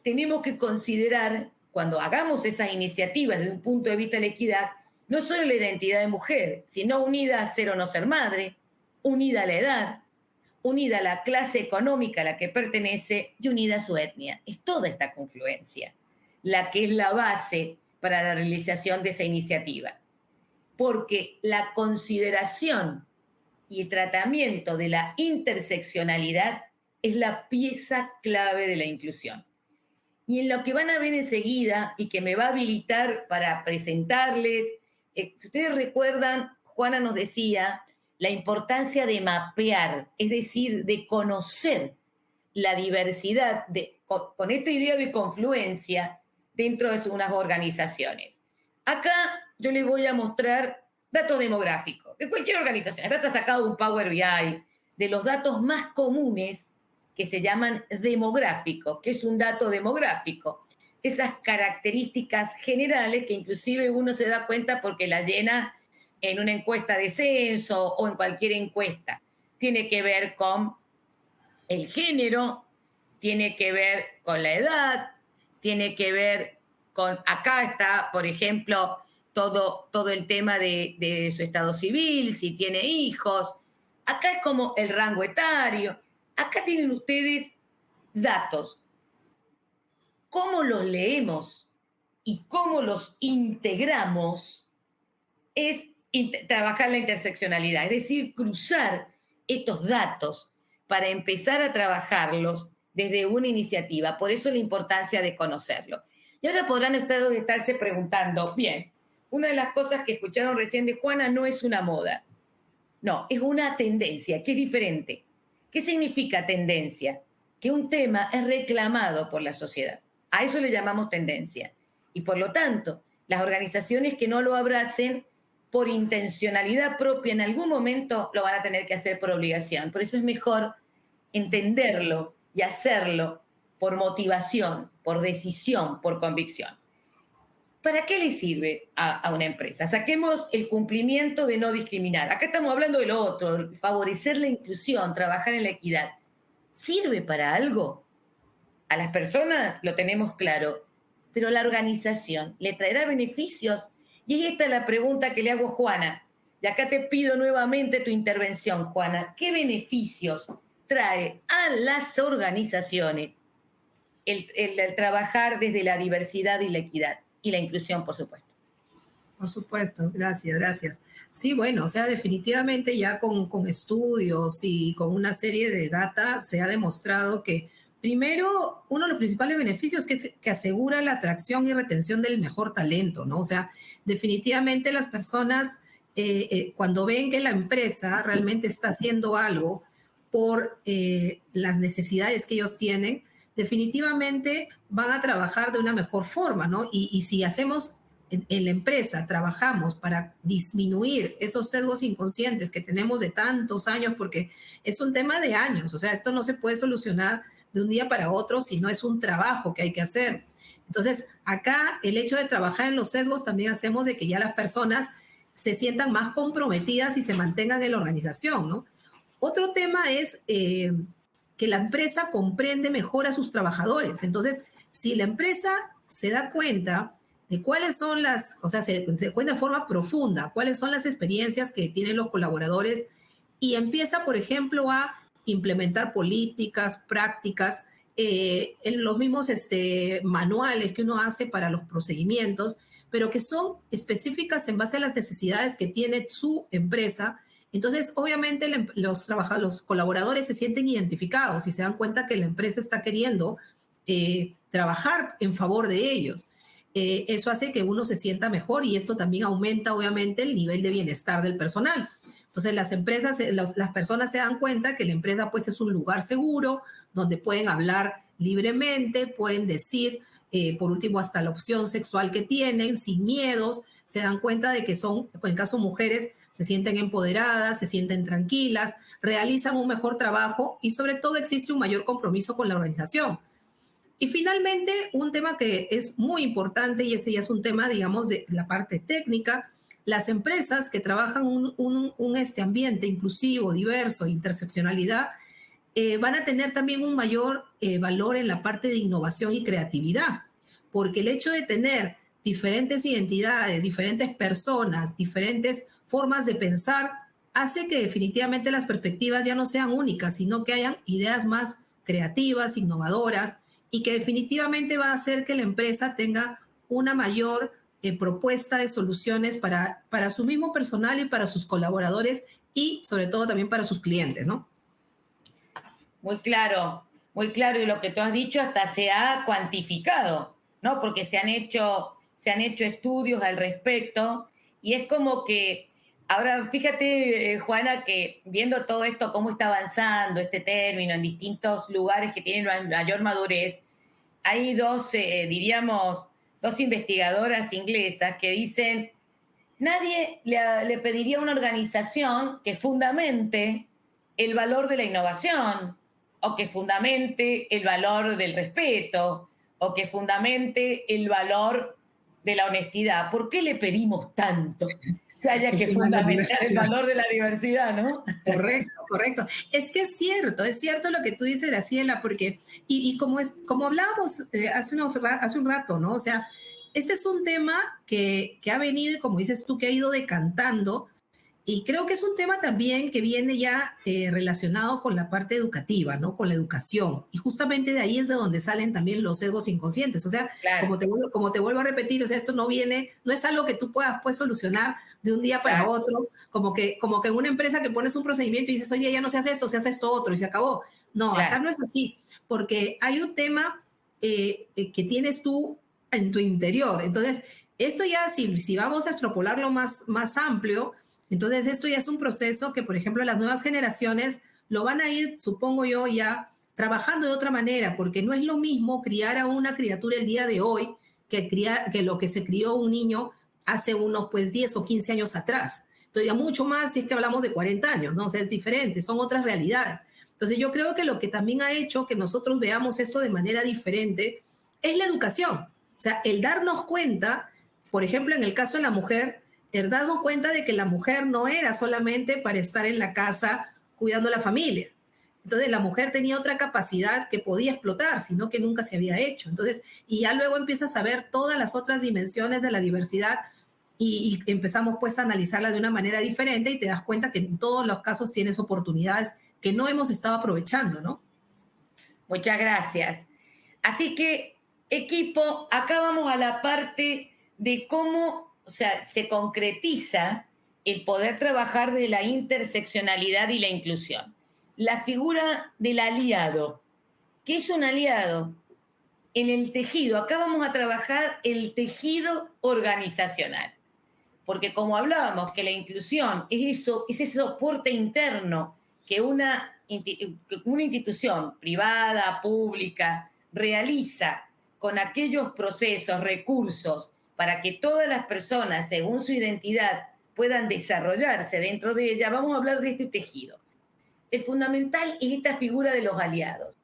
tenemos que considerar, cuando hagamos esas iniciativas desde un punto de vista de la equidad, no solo la identidad de mujer, sino unida a ser o no ser madre, unida a la edad, unida a la clase económica a la que pertenece y unida a su etnia. Es toda esta confluencia la que es la base para la realización de esa iniciativa. Porque la consideración y el tratamiento de la interseccionalidad es la pieza clave de la inclusión. Y en lo que van a ver enseguida y que me va a habilitar para presentarles, si ustedes recuerdan, Juana nos decía la importancia de mapear, es decir, de conocer la diversidad con esta idea de confluencia dentro de unas organizaciones. Acá yo les voy a mostrar datos demográficos de cualquier organización. Acá está sacado un Power BI de los datos más comunes que se llaman demográficos. ¿Qué es un dato demográfico? Esas características generales que inclusive uno se da cuenta porque las llena en una encuesta de censo o en cualquier encuesta. Tiene que ver con el género, tiene que ver con la edad, tiene que ver con, acá está, por ejemplo, todo el tema de su estado civil, si tiene hijos. Acá es como el rango etario. Acá tienen ustedes datos. ¿Cómo los leemos y cómo los integramos? Es trabajar la interseccionalidad, es decir, cruzar estos datos para empezar a trabajarlos desde una iniciativa. Por eso la importancia de conocerlo. Y ahora podrán ustedes estarse preguntando, bien, una de las cosas que escucharon recién de Juana no es una moda. No, es una tendencia, que es diferente. ¿Qué significa tendencia? Que un tema es reclamado por la sociedad. A eso le llamamos tendencia. Y por lo tanto, las organizaciones que no lo abracen por intencionalidad propia en algún momento lo van a tener que hacer por obligación. Por eso es mejor entenderlo y hacerlo por motivación, por decisión, por convicción. ¿Para qué le sirve a una empresa? Saquemos el cumplimiento de no discriminar. Acá estamos hablando de lo otro, favorecer la inclusión, trabajar en la equidad. ¿Sirve para algo? A las personas lo tenemos claro, pero a la organización le traerá beneficios. Y esta es la pregunta que le hago a Juana. Y acá te pido nuevamente tu intervención, Juana. ¿Qué beneficios trae a las organizaciones el trabajar desde la diversidad y la equidad? Y la inclusión, por supuesto. Por supuesto, gracias, gracias. Sí, bueno, o sea, definitivamente ya con estudios y con una serie de data se ha demostrado que, primero, uno de los principales beneficios es que asegura la atracción y retención del mejor talento, ¿no? O sea, definitivamente las personas, cuando ven que la empresa realmente está haciendo algo por las necesidades que ellos tienen, definitivamente van a trabajar de una mejor forma, ¿no? Y si hacemos en la empresa, trabajamos para disminuir esos sesgos inconscientes que tenemos de tantos años, porque es un tema de años, o sea, esto no se puede solucionar de un día para otro, sino es un trabajo que hay que hacer. Entonces, acá el hecho de trabajar en los sesgos también hacemos de que ya las personas se sientan más comprometidas y se mantengan en la organización, ¿no? Otro tema es que la empresa comprende mejor a sus trabajadores. Entonces, si la empresa se da cuenta de cuáles son las, o sea, se cuenta de forma profunda cuáles son las experiencias que tienen los colaboradores y empieza, por ejemplo, a implementar políticas, prácticas, en los mismos manuales que uno hace para los procedimientos, pero que son específicas en base a las necesidades que tiene su empresa. Entonces, obviamente, los colaboradores se sienten identificados y se dan cuenta que la empresa está queriendo trabajar en favor de ellos. Eso hace que uno se sienta mejor y esto también aumenta, obviamente, el nivel de bienestar del personal. Entonces, las personas se dan cuenta que la empresa, pues, es un lugar seguro donde pueden hablar libremente, pueden decir, por último, hasta la opción sexual que tienen, sin miedos. Se dan cuenta de que son, en el caso de mujeres, se sienten empoderadas, se sienten tranquilas, realizan un mejor trabajo y sobre todo existe un mayor compromiso con la organización. Y finalmente, un tema que es muy importante y ese ya es un tema, digamos, de la parte técnica, las empresas que trabajan un ambiente inclusivo, diverso, interseccionalidad, van a tener también un mayor valor en la parte de innovación y creatividad, porque el hecho de tener diferentes identidades, diferentes personas, diferentes formas de pensar, hace que definitivamente las perspectivas ya no sean únicas, sino que hayan ideas más creativas, innovadoras, y que definitivamente va a hacer que la empresa tenga una mayor propuesta de soluciones para su mismo personal y para sus colaboradores y sobre todo también para sus clientes, ¿no? Muy claro. Muy claro, y lo que tú has dicho hasta se ha cuantificado, ¿no? Porque se han hecho estudios al respecto, y es como que, ahora fíjate, Juana, que viendo todo esto, cómo está avanzando este término en distintos lugares que tienen mayor madurez, hay diríamos, dos investigadoras inglesas que dicen, nadie le pediría a una organización que fundamente el valor de la innovación, o que fundamente el valor del respeto, o que fundamente el valor de la honestidad. ¿Por qué le pedimos tanto que haya que fundamentar el valor de la diversidad, no? Correcto, correcto. Es que es cierto lo que tú dices, Graciela, porque, y como hablábamos hace un rato, ¿no? O sea, este es un tema que ha venido, y como dices tú, que ha ido decantando, y creo que es un tema también que viene ya relacionado con la parte educativa, ¿no? Con la educación. Y justamente de ahí es de donde salen también los egos inconscientes. O sea, claro, como te vuelvo a repetir, o sea, esto no es algo que tú puedas pues solucionar de un día para otro, como que en una empresa que pones un procedimiento y dices, oye, ya no se hace esto otro y se acabó. No, claro. Acá no es así, porque hay un tema que tienes tú en tu interior. Entonces, esto ya, si vamos a extrapolarlo más amplio, entonces esto ya es un proceso que, por ejemplo, las nuevas generaciones lo van a ir, supongo yo, ya trabajando de otra manera, porque no es lo mismo criar a una criatura el día de hoy que lo que se crió un niño hace unos pues 10 o 15 años atrás. Entonces ya mucho más si es que hablamos de 40 años, ¿no? O sea, es diferente, son otras realidades. Entonces yo creo que lo que también ha hecho que nosotros veamos esto de manera diferente es la educación. O sea, el darnos cuenta, por ejemplo, en el caso de la mujer, el darnos cuenta de que la mujer no era solamente para estar en la casa cuidando a la familia. Entonces la mujer tenía otra capacidad que podía explotar, sino que nunca se había hecho. Entonces, y ya luego empiezas a ver todas las otras dimensiones de la diversidad y empezamos pues a analizarla de una manera diferente y te das cuenta que en todos los casos tienes oportunidades que no hemos estado aprovechando, ¿no? Muchas gracias. Así que, equipo, acá vamos a la parte de cómo, o sea, se concretiza el poder trabajar de la interseccionalidad y la inclusión. La figura del aliado. ¿Qué es un aliado? En el tejido, acá vamos a trabajar el tejido organizacional. Porque como hablábamos, que la inclusión es ese soporte interno que una institución privada, pública, realiza con aquellos procesos, recursos, para que todas las personas, según su identidad, puedan desarrollarse dentro de ella. Vamos a hablar de este tejido. El fundamental es esta figura de los aliados.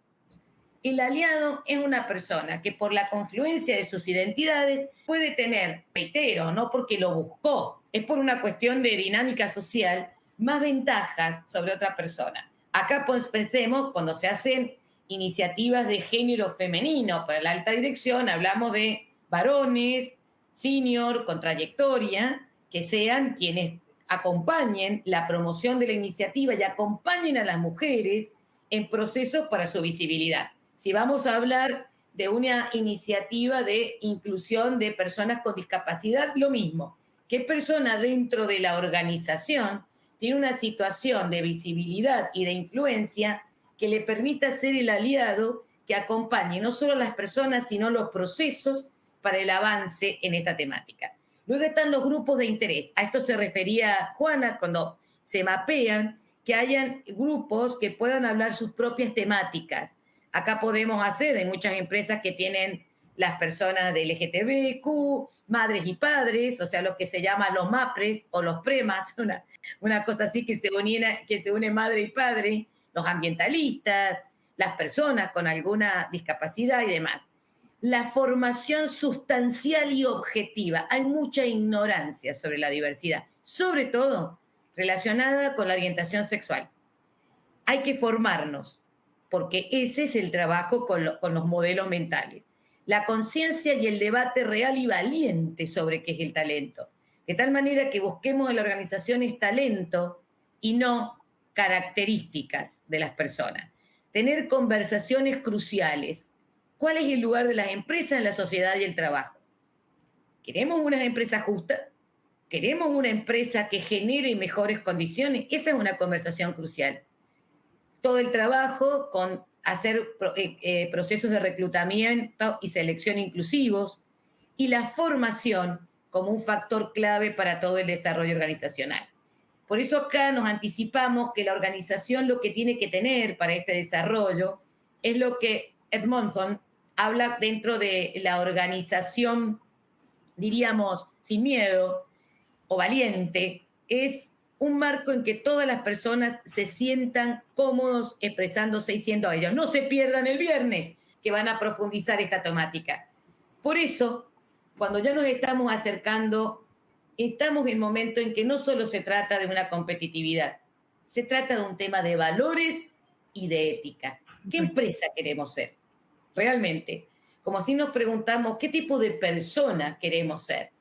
El aliado es una persona que por la confluencia de sus identidades puede tener, reitero, no porque lo buscó, es por una cuestión de dinámica social, más ventajas sobre otra persona. Acá pues pensemos, cuando se hacen iniciativas de género femenino para la alta dirección, hablamos de varones, senior, con trayectoria, que sean quienes acompañen la promoción de la iniciativa y acompañen a las mujeres en procesos para su visibilidad. Si vamos a hablar de una iniciativa de inclusión de personas con discapacidad, lo mismo. ¿Qué persona dentro de la organización tiene una situación de visibilidad y de influencia que le permita ser el aliado que acompañe no solo a las personas, sino los procesos para el avance en esta temática? Luego están los grupos de interés. A esto se refería Juana cuando se mapean, que hayan grupos que puedan hablar sus propias temáticas. Acá podemos hacer, hay muchas empresas que tienen las personas de LGTBQ, madres y padres, o sea, los que se llaman los MAPRES o los PREMAS, una cosa así que se une madre y padre, los ambientalistas, las personas con alguna discapacidad y demás. La formación sustancial y objetiva. Hay mucha ignorancia sobre la diversidad, sobre todo relacionada con la orientación sexual. Hay que formarnos, porque ese es el trabajo con los modelos mentales. La conciencia y el debate real y valiente sobre qué es el talento. De tal manera que busquemos en la organización talento y no características de las personas. Tener conversaciones cruciales. ¿Cuál es el lugar de las empresas en la sociedad y el trabajo? ¿Queremos una empresa justa? ¿Queremos una empresa que genere mejores condiciones? Esa es una conversación crucial. Todo el trabajo con hacer procesos de reclutamiento y selección inclusivos, y la formación como un factor clave para todo el desarrollo organizacional. Por eso acá nos anticipamos que la organización lo que tiene que tener para este desarrollo es lo que Edmondson habla dentro de la organización, diríamos, sin miedo o valiente, es un marco en que todas las personas se sientan cómodos expresándose y siendo ellos. No se pierdan el viernes, que van a profundizar esta temática. Por eso, cuando ya nos estamos acercando, estamos en el momento en que no solo se trata de una competitividad, se trata de un tema de valores y de ética. ¿Qué empresa queremos ser? Realmente, como si nos preguntamos qué tipo de personas queremos ser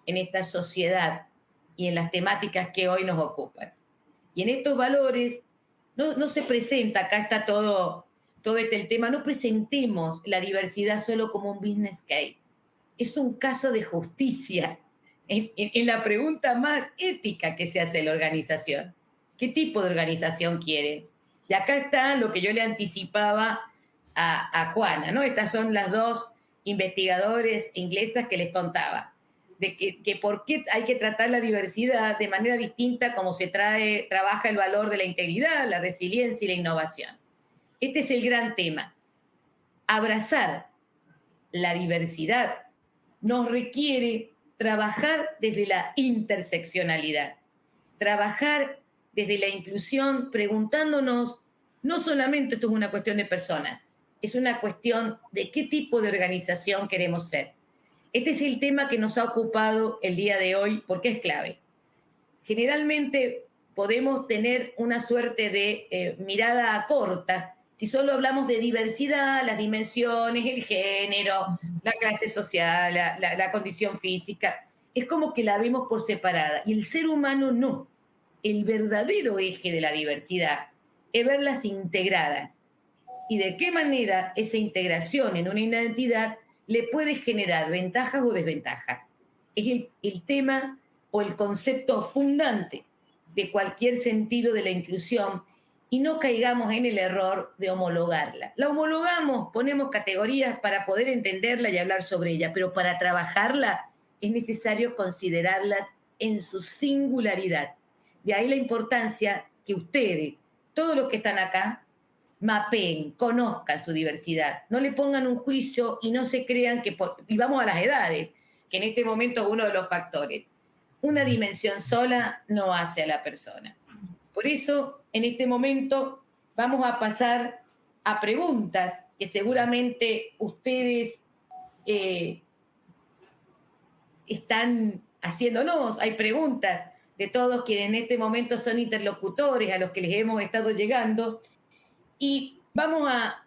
en esta sociedad y en las temáticas que hoy nos ocupan. Y en estos valores no se presenta, acá está todo el tema, no presentemos la diversidad solo como un business case. Es un caso de justicia en la pregunta más ética que se hace la organización. ¿Qué tipo de organización quieren? Y acá está lo que yo le anticipaba a Juana, ¿no? Estas son las dos investigadores inglesas que les contaba, de que por qué hay que tratar la diversidad de manera distinta como se trabaja el valor de la integridad, la resiliencia y la innovación. Este es el gran tema. Abrazar la diversidad nos requiere trabajar desde la interseccionalidad, trabajar desde la inclusión, preguntándonos, no solamente esto es una cuestión de personas, es una cuestión de qué tipo de organización queremos ser. Este es el tema que nos ha ocupado el día de hoy porque es clave. Generalmente podemos tener una suerte de mirada corta si solo hablamos de diversidad, las dimensiones, el género, la clase social, la condición física. Es como que la vemos por separada. Y el ser humano no. El verdadero eje de la diversidad es verlas integradas. Y de qué manera esa integración en una identidad le puede generar ventajas o desventajas. Es el tema o el concepto fundante de cualquier sentido de la inclusión, y no caigamos en el error de homologarla. La homologamos, ponemos categorías para poder entenderla y hablar sobre ella, pero para trabajarla es necesario considerarlas en su singularidad. De ahí la importancia que ustedes, todos los que están acá, mapeen, conozcan su diversidad, no le pongan un juicio y no se crean que, y vamos a las edades, que en este momento es uno de los factores. Una dimensión sola no hace a la persona. Por eso, en este momento, vamos a pasar a preguntas que seguramente ustedes están haciéndonos. Hay preguntas de todos quienes en este momento son interlocutores a los que les hemos estado llegando. Y vamos a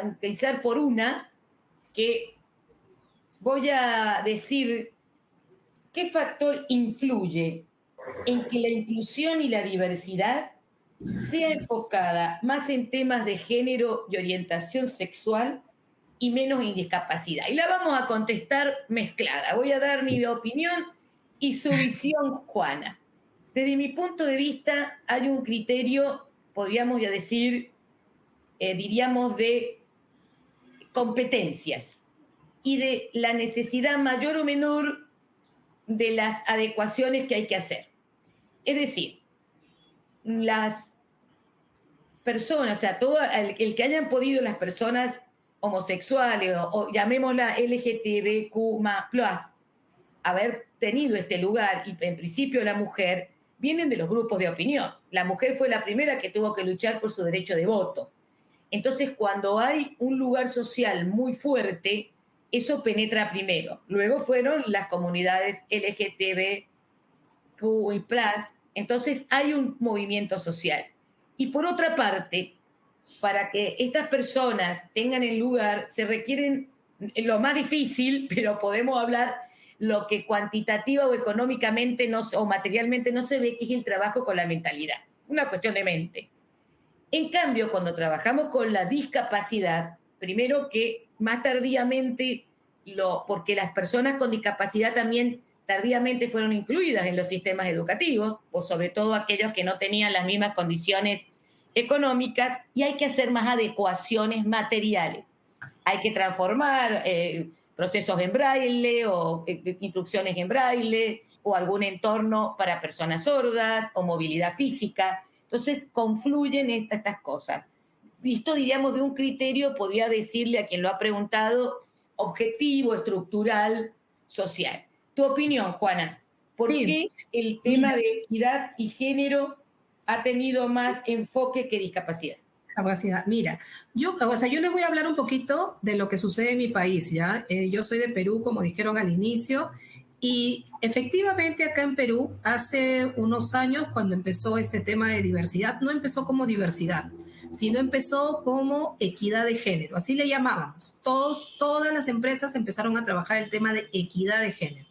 empezar por una que voy a decir qué factor influye en que la inclusión y la diversidad sea enfocada más en temas de género y orientación sexual y menos en discapacidad. Y la vamos a contestar mezclada. Voy a dar mi opinión y su visión, Juana. Desde mi punto de vista, hay un criterio, podríamos ya decir, diríamos, de competencias y de la necesidad mayor o menor de las adecuaciones que hay que hacer. Es decir, las personas, o sea, todo el que hayan podido las personas homosexuales o llamémosla LGTBQ+, haber tenido este lugar, y en principio la mujer, vienen de los grupos de opinión. La mujer fue la primera que tuvo que luchar por su derecho de voto. Entonces, cuando hay un lugar social muy fuerte, eso penetra primero. Luego fueron las comunidades LGTBQ+, entonces hay un movimiento social. Y por otra parte, para que estas personas tengan el lugar, se requieren lo más difícil, pero podemos hablar lo que cuantitativa o económicamente o materialmente no se ve, que es el trabajo con la mentalidad, una cuestión de mente. En cambio, cuando trabajamos con la discapacidad, primero que más tardíamente, porque las personas con discapacidad también tardíamente fueron incluidas en los sistemas educativos, o sobre todo aquellos que no tenían las mismas condiciones económicas y hay que hacer más adecuaciones materiales. Hay que transformar procesos en braille o instrucciones en braille o algún entorno para personas sordas o movilidad física. Entonces confluyen estas cosas. Visto, diríamos, de un criterio, podría decirle a quien lo ha preguntado, objetivo, estructural, social. Tu opinión, Juana, ¿por qué el tema de equidad y género ha tenido más enfoque que discapacidad? Capacidad. Mira, yo les voy a hablar un poquito de lo que sucede en mi país, ¿ya? Yo soy de Perú, como dijeron al inicio, y efectivamente acá en Perú, hace unos años, cuando empezó este tema de diversidad, no empezó como diversidad, sino empezó como equidad de género, así le llamábamos. Todas las empresas empezaron a trabajar el tema de equidad de género.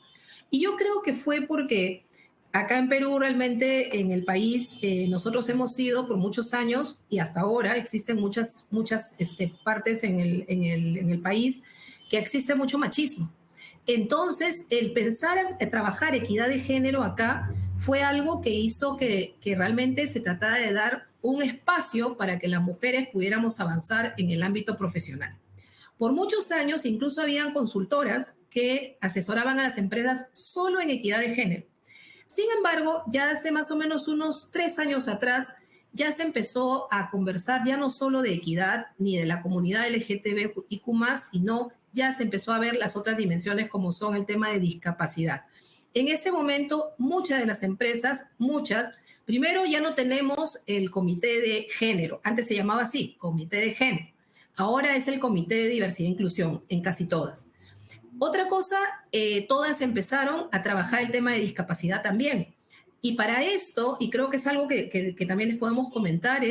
Y yo creo que fue porque acá en Perú, realmente, en el país, nosotros hemos sido por muchos años y hasta ahora existen muchas partes en el país que existe mucho machismo. Entonces, el pensar en trabajar equidad de género acá fue algo que hizo que realmente se tratara de dar un espacio para que las mujeres pudiéramos avanzar en el ámbito profesional. Por muchos años, incluso habían consultoras que asesoraban a las empresas solo en equidad de género. Sin embargo, ya hace más o menos unos 3 años atrás, ya se empezó a conversar ya no solo de equidad ni de la comunidad LGTBIQ+, sino ya se empezó a ver las otras dimensiones como son el tema de discapacidad. En este momento, muchas de las empresas, primero ya no tenemos el comité de género, antes se llamaba así, comité de género. Ahora es el comité de diversidad e inclusión en casi todas. Otra cosa, todas empezaron a trabajar el tema de discapacidad también. Y para esto, y creo que es algo que también les podemos comentar,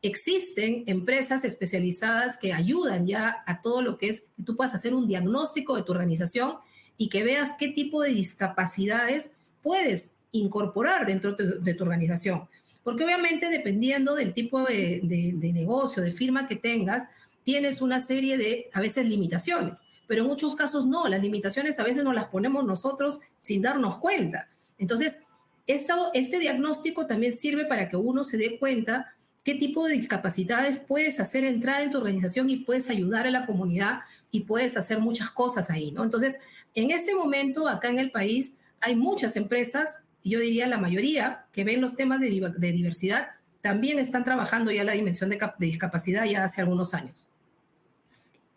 existen empresas especializadas que ayudan ya a todo lo que es que tú puedas hacer un diagnóstico de tu organización y que veas qué tipo de discapacidades puedes incorporar dentro de tu organización. Porque obviamente, dependiendo del tipo de negocio, de firma que tengas, tienes una serie de, a veces, limitaciones. Pero en muchos casos no, las limitaciones a veces nos las ponemos nosotros sin darnos cuenta. Entonces, este diagnóstico también sirve para que uno se dé cuenta qué tipo de discapacidades puedes hacer entrar en tu organización y puedes ayudar a la comunidad y puedes hacer muchas cosas ahí, ¿no? Entonces, en este momento, acá en el país, hay muchas empresas, yo diría la mayoría, que ven los temas de diversidad, también están trabajando ya la dimensión de discapacidad ya hace algunos años.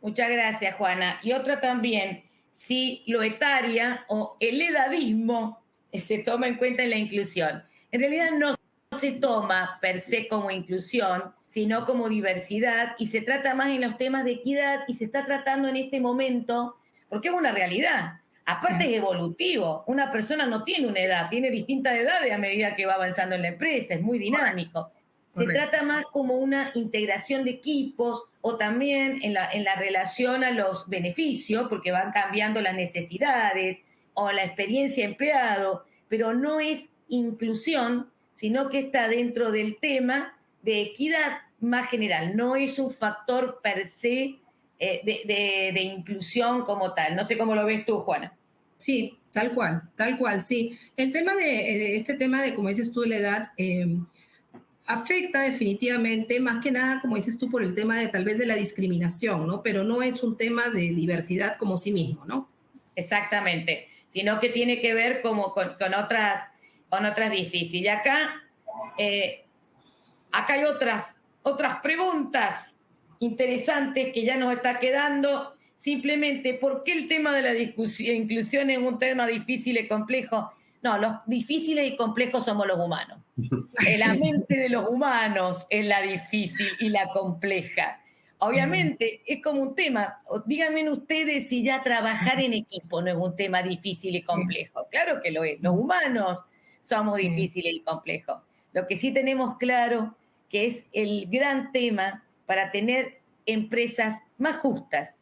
Muchas gracias, Juana. Y otra también, si lo etaria o el edadismo se toma en cuenta en la inclusión. En realidad no se toma per se como inclusión, sino como diversidad, y se trata más en los temas de equidad, y se está tratando en este momento, porque es una realidad. Aparte es evolutivo. Una persona no tiene una edad, tiene distintas edades a medida que va avanzando en la empresa, es muy dinámico. Se trata más como una integración de equipos o también en la relación a los beneficios, porque van cambiando las necesidades o la experiencia empleado, pero no es inclusión, sino que está dentro del tema de equidad más general. No es un factor per se de inclusión como tal. No sé cómo lo ves tú, Juana. Sí, tal cual, sí. El tema este tema de, como dices tú, la edad, afecta definitivamente, más que nada, como dices tú, por el tema de tal vez de la discriminación, ¿no? Pero no es un tema de diversidad como sí mismo, ¿no? Exactamente, sino que tiene que ver como con otras difíciles. Y acá hay otras preguntas interesantes que ya nos está quedando. Simplemente, ¿por qué el tema de la inclusión es un tema difícil y complejo? No, los difíciles y complejos somos los humanos. La mente de los humanos es la difícil y la compleja. Obviamente, es como un tema. Díganme ustedes si ya trabajar en equipo no es un tema difícil y complejo. Claro que lo es. Los humanos somos difíciles y complejos. Lo que sí tenemos claro que es el gran tema para tener empresas más justas,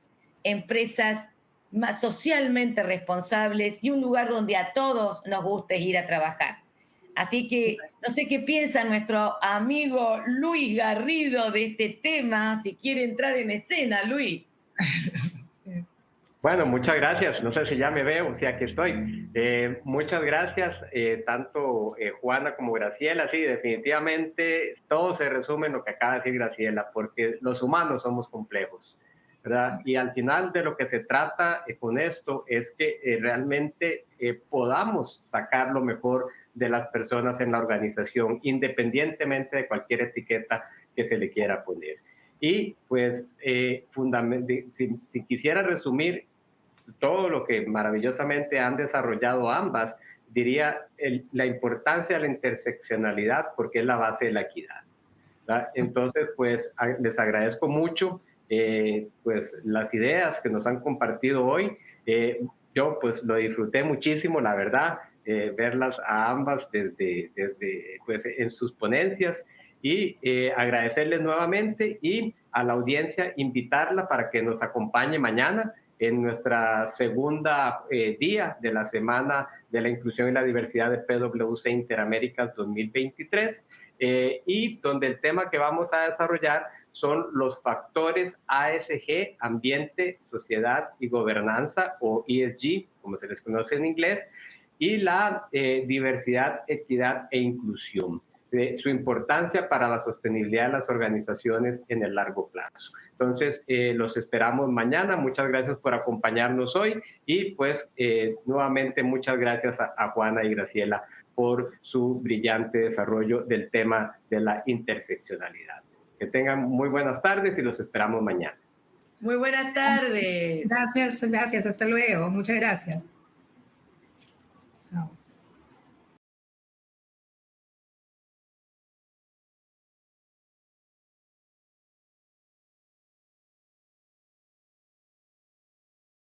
empresas más socialmente responsables y un lugar donde a todos nos guste ir a trabajar. Así que no sé qué piensa nuestro amigo Luis Garrido de este tema, si quiere entrar en escena, Luis. Bueno, muchas gracias. No sé si ya me veo, si aquí estoy. Muchas gracias, tanto Juana como Graciela. Sí, definitivamente todo se resume en lo que acaba de decir Graciela, porque los humanos somos complejos, ¿verdad? Y al final de lo que se trata con esto es que realmente podamos sacar lo mejor de las personas en la organización, independientemente de cualquier etiqueta que se le quiera poner. Y pues, si quisiera resumir todo lo que maravillosamente han desarrollado ambas, diría la importancia de la interseccionalidad porque es la base de la equidad, ¿verdad? Entonces, pues les agradezco mucho pues las ideas que nos han compartido hoy. Yo pues lo disfruté muchísimo, la verdad, verlas a ambas desde pues, en sus ponencias, y agradecerles nuevamente, y a la audiencia invitarla para que nos acompañe mañana en nuestra segunda día de la Semana de la Inclusión y la Diversidad de PwC Interaméricas 2023, y donde el tema que vamos a desarrollar son los factores ASG, Ambiente, Sociedad y Gobernanza, o ESG, como se les conoce en inglés, y la diversidad, equidad e inclusión, su importancia para la sostenibilidad de las organizaciones en el largo plazo. Entonces, los esperamos mañana. Muchas gracias por acompañarnos hoy, y pues nuevamente muchas gracias a Juana y Graciela por su brillante desarrollo del tema de la interseccionalidad. Que tengan muy buenas tardes y los esperamos mañana. Muy buenas tardes. Gracias, gracias. Hasta luego. Muchas gracias.